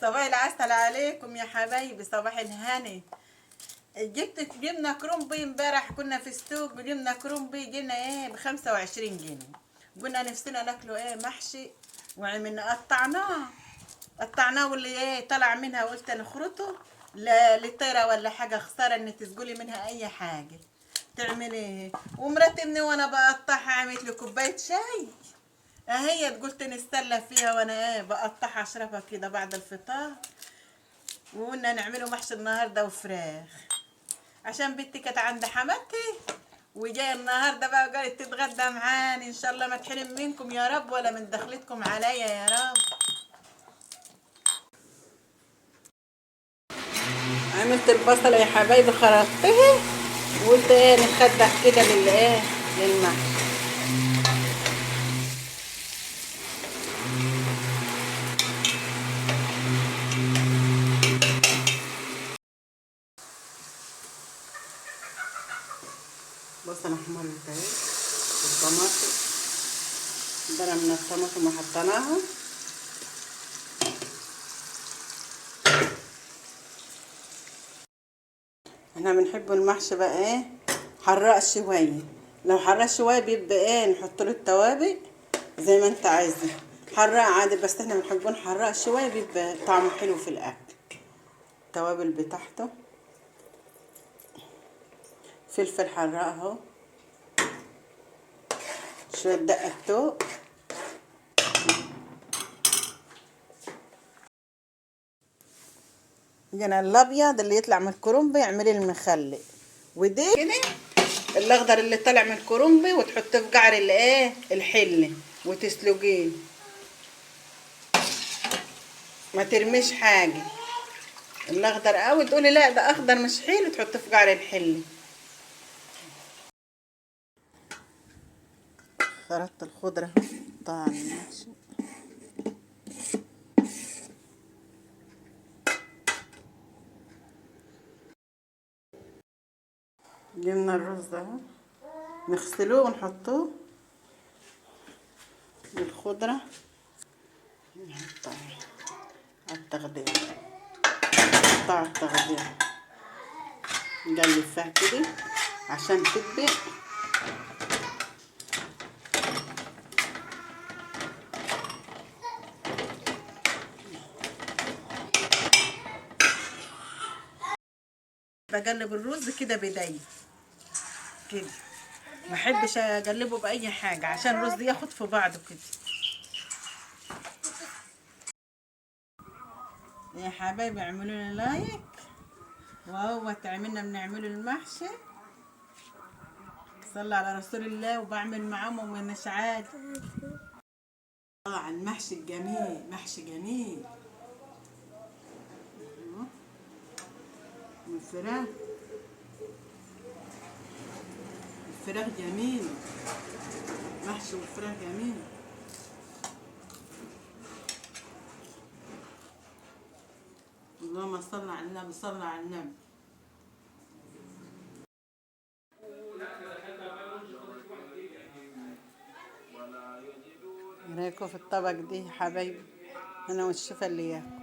صباح العسل عليكم يا حبايبي، صباح الهنا. جبنا كرومبي امبارح، كنا في السوق وجبنا كرومبي، جينا ب25 جنيه. قلنا نفسنا ناكله محشي، وعملنا قطعناه واللي طلع منها قلت نخرطه للطيرة ولا حاجة، خسارة ان تسقلي منها اي حاجة. تعمل ايه؟ ومراتي مني وانا بقطعها عملت لي كوباية شاي اهي، قلت نستلى فيها وانا بقطعها اشربها كده بعد الفطار. وقلنا نعمله محشي النهارده وفراخ، عشان بنتي كانت عند حماتي وجايه النهارده بقى قالت تتغدى معاني. ان شاء الله ما تحرم منكم يا رب ولا من دخلتكم عليا يا رب. عملت البصله يا حبايبي، خرطتها وقلت نخدع كده للمحشي. بصل احمر اهي والطماطم، ضربنا الطماطم وحطيناها. احنا بنحب المحشي بقى حراق شويه. لو حراق شويه بيبقى نحط له التوابل زي ما انت عايزه، حراق عادي، بس احنا بنحبه حراق شويه بيبقى طعمه حلو في الاكل. التوابل بتاعته فلفل حراق اهو، شويه دقه توم، جنا الابيض اللي يطلع من الكرنب يعملي المخلل، ودي كده الاخضر اللي طالع من الكرنب وتحطيه في قعر الحله وتسلقيه، ما ترميش حاجه. الاخضر قوي تقولي لا ده اخضر مش حلو، تحطيه في قعر الحله. خرطت الخضره طبعا المحشي. جبنا الرز اهو، نغسلوه ونحطوه بالخضره، نحطها على التغديه، نحطها على التغديه، نقلب فيها كده عشان تدبق. بقلب الرز كده بايدي كده، ما احبش اقلبه باي حاجه عشان الرز ياخد في بعضه كده. يا حبايبي اعملوا لنا لايك، وهو تعملنا بنعمله المحشي. صلى على رسول الله، وبعمل معاهم من اشعال. طبعا المحشي الجميل، محشي جميل. والفراخ، الفراخ جميل، محشي والفراخ جميل. اللهم صل على النبي، صل على النبي. رايكم في الطبق دي يا حبايبي، انا والشفا اللي ياكل.